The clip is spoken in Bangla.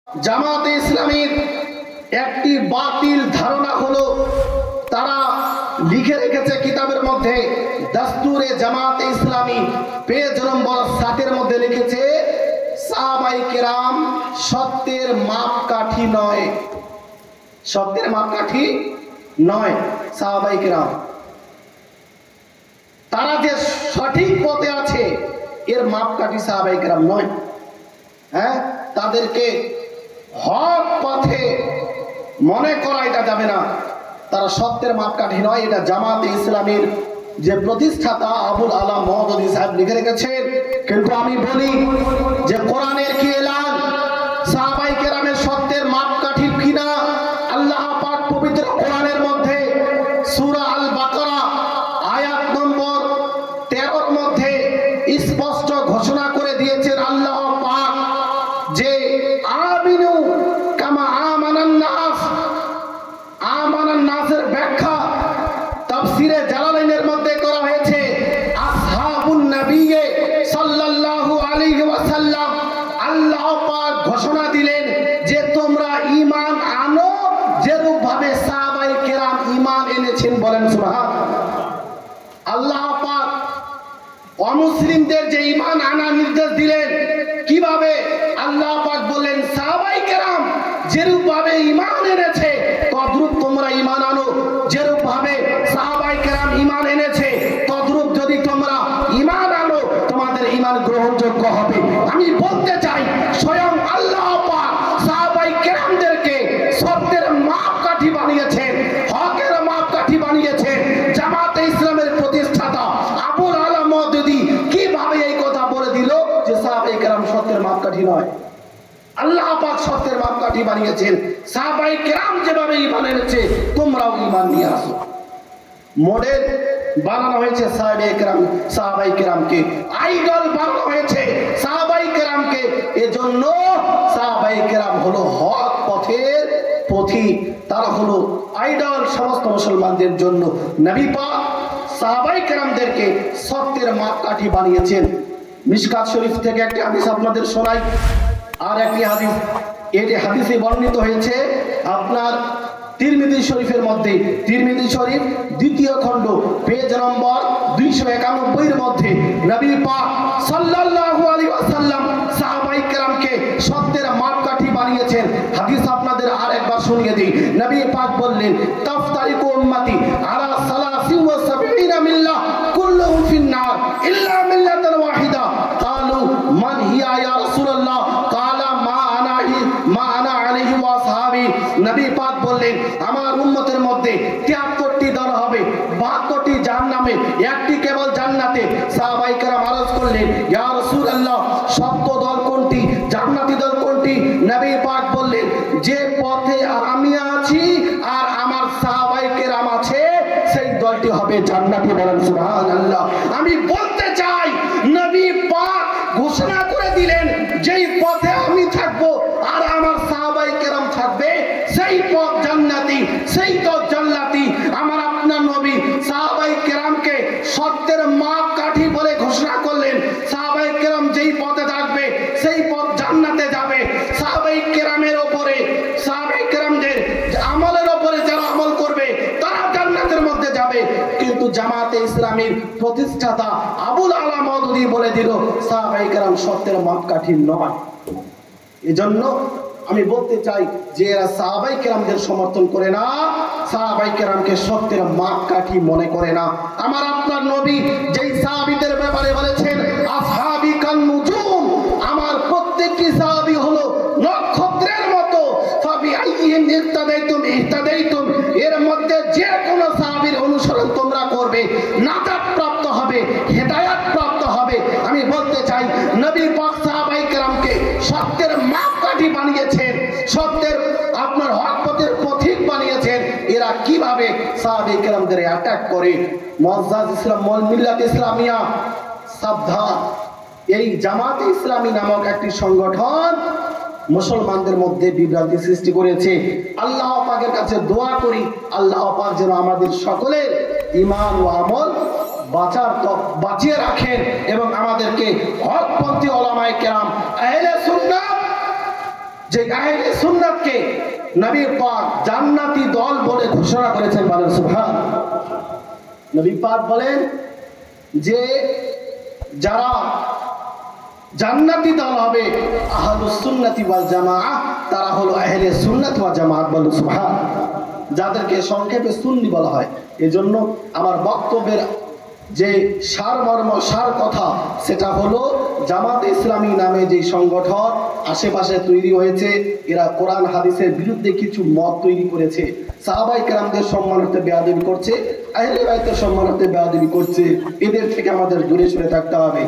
জামাতে ইসলামীর একটি বাতিল ধারণা হলো, তারা লিখে রেখেছে কিতাবের মধ্যে, দাস্তুরে জামাতে ইসলামী পেজ নম্বর 7-এর মধ্যে লিখেছে, সাহাবায়ে কেরাম সত্যের মাপকাঠি নয়। সত্যের মাপকাঠি নয় সাহাবায়ে কেরাম। তারা যে সঠিক পথে আছে এর মাপকাঠি সাহাবায়ে কেরাম নয়। হ্যাঁ, তাদেরকে হক পথে মনে করা এটা যাবে না। তারা সত্যের মাপকাঠি নয়। এটা জামাতে ইসলামীর যে প্রতিষ্ঠাতা আবুল আলা মওদুদী সাহেব লিখে রেখেছেন। কিন্তু আমি বলি যে কোরআনের কি এলান সাহাবায়ে কেরামের সত্যের মাপকাঠি কিনা? আল্লাহ পাক পবিত্র কোরআনের মধ্যে সূরা আল বাকারা আয়াত নম্বর 13-র মধ্যে স্পষ্ট ঘোষণা করে দিয়েছেন আল্লাহ পাক যে আমিনু কামা আমানান নাস। আমানান নাসের ব্যাখ্যা তাফসীরে জালালাইনের মধ্যে করা হয়েছে, আসহাবুন নবী সাল্লাল্লাহু আলাইহি ওয়াসাল্লাম আল্লাহ পাক ঘোষণা দিলেন যে তোমরা ঈমান আনো যেরূপ ভাবে সাহাবায়ে কেরাম ঈমান এনেছেন। বলেন সুবহানাল্লাহ। আল্লাহ পাক অমুসলিমদের যে ঈমান আনার নির্দেশ দিলেন, কিভাবে? আল্লাহ পাক বললেন সাহাবায়ে কেরাম যেরূপ ভাবে ঈমান এনেছে তদ্রূপ তোমরা ঈমান আনো। যেরূপ ভাবে সাহাবায়ে কেরাম ঈমান এনেছে তদ্রূপ যদি তোমরা ঈমান আনো তোমাদের ঈমান গ্রহণযোগ্য হবে। আমি বলতে চাই স্বয়ং আল্লাহ পাক সাহাবায়ে কেরামদেরকে সত্যের মাপকাঠি বানিয়েছেন, হকের মাপকাঠি বানিয়েছেন। জামাতে ইসলামের প্রতিষ্ঠাতা আবুল আলা মওদুদী কিভাবে এই কথা বলে দিল যে সাহাবায়ে কেরাম সত্যের মাপকাঠি নয়? আল্লাহ পাক সত্যের মাপকাঠি বানিয়েছেন। সাহাবায়ে কেরাম যেভাবে ঈমান এনেছে তোমরাও ঈমান নিয়ে আসো। মডেল বানানো হয়েছে সাহাবায়ে কেরামকে, আইডল বানানো হয়েছে সাহাবায়ে কেরামকে। এজন্য সাহাবায়ে কেরাম হলো হক পথের পথিক, তারা হলো আইডল সমস্ত মুসলমানদের জন্য। নবী পাক সাহাবায়ে কেরামদেরকে সত্যের মাপকাঠি বানিয়েছেন। মিশকাত শরীফ থেকে একটি হাদিস আপনাদের শোনাই। আর একটি হাদিস, এটি হাদিসে বর্ণিত হয়েছে আপনার তিরমিজি শরীফের মধ্যে, তিরমিজি শরীফ 2য় খণ্ড পেজ নম্বর 291-এর মধ্যে নবী পাক সাল্লাল্লাহু আলাইহি ওয়াসাল্লাম সাহাবায়ে কেরামকে সত্যের মাপকাঠি বানিয়েছেন। হাদিস আপনাদের আরেকবার শুনিয়ে দিই। নবী পাক বললেন, তাফতারিকু উম্মতি আলা 73 মিল্লাহ কুল্লুহুম ফিন-নার ইল্লা মিল্লাতান ওয়াহিদা। ক্বালু মান হিয়া ইয়া রাসূলুল্লাহ? ক্বালা মা আনা আলাইহি ওয়া আসহাবি। নবী পাক বললেন, আমার উম্মতের মধ্যে 73টি দল হবে, 72টি জাহান্নামে, একটি কেবল জান্নাতে। সাহাবায়ে কেরাম আরজ করলেন, ইয়া রাসূলুল্লাহ সত্য দল কোনটি, জান্নাতি দল কোনটি? নবী পাক বললেন, যে পথে আমি আছি আর আমার সাহাবায়ে কেরাম আছে সেই দলটি হবে জান্নাতি। বলেন সুবহানাল্লাহ। আমি বলতে চাই নবী পাক ঘোষণা করে দিলেন যেই পথে আমি থাকবো আর আমার সাহাবায়ে কেরাম থাকবে সেই পথ জান্নাতি, সেই পথ জান্নাতি। আমার আপনার নবী সাহাবায়ে কেরামকে সত্যের মাপকাঠি বলে ঘোষণা করলেন। সাহাবায়ে কেরাম যেই পথে থাকবে সেই পথ জান্নাতে যাবে। সাহাবায়ে কেরামের উপরে, সাহাবায়ে কেরামদের আমলের উপরে যারা আমল করবে তারা জান্নাতের মধ্যে যাবে। কিন্তু জামাতে ইসলামীর প্রতিষ্ঠাতা আবুল আলা মওদুদী বলে দিল সাহাবায়ে কেরাম সত্যের মাপকাঠি নয়। এজন্য আমি বলতে চাই যে এরা সাহাবায়ে কেরামদের সমর্থন করে না, সাহাবায়ে কেরামকে সত্যের মাপকাঠি মনে করে না। আমার আপনার নবী যেই সাহাবীদের ব্যাপারে বলেছেন, আসহাবি কান নুজুম, আমার প্রত্যেকটি সাহাবী হলো নক্ষত্রের মতো। ফাবি আইয়িহিম ইহতাদাইতুম ইহতাদাইতুম, এর মধ্যে যে কোনো সাহাবীর অনুসরণ তোমরা করবে নাজাত প্রাপ্ত হবে, হেদায়েত প্রাপ্ত হবে। আমি বলতে চাই নবী পাক সাহাবায়ে কেরামকে সত্যের মাপকাঠি বানিয়েছেন, সত্যের আপনার হক পথের পথিক বানিয়েছেন। এরা কিভাবে সাহাবায়ে কেরামদের অ্যাটাক করে? মুআজ্জাজ ইসলাম মিল্লাত ইসলামিয়া, সাবধান। এই জামাতে ইসলামী নামক একটি সংগঠন মুসলমানদের মধ্যে বিভ্রান্তি সৃষ্টি করেছে। আল্লাহ পাকের কাছে দোয়া করি আল্লাহ পাক যেন আমাদের সকলের ঈমান ও আমল বাঁচিয়ে রাখেন এবং আমাদেরকে হকপন্থী উলামায়ে কেরাম আহলে সুন্নাত যে আহলে সুন্নাতকে নবী পাক জান্নাতি দল বলে ঘোষণা করেছেন, বলেন সুবহান। নবী পাক বলেন যে যারা জান্নাতি দল হবে আহলুস সুন্নাতি ওয়াল জামাআহ, তারা হলো আহলে সুন্নাত ওয়াল জামাআত, বলেন সুবহান, যাদেরকে সংক্ষেপে সুন্নি বলা হয়। এজন্য আমার বক্তব্যের যে সারমর্ম সার কথা সেটা হলো জামাত ইসলামী নামে যে সংগঠন আশেপাশে তৈরি হয়েছে, এরা কোরআন হাদিসের বিরুদ্ধে কিছু মত তৈরি করেছে, সাহাবায়ে কেরামদের সম্মানার্থে বেয়াদবি করছে, আহলে বাইতের সম্মানার্থে বেয়াদবি করছে। এদের থেকে আমাদের দূরে সরে থাকতে হবে।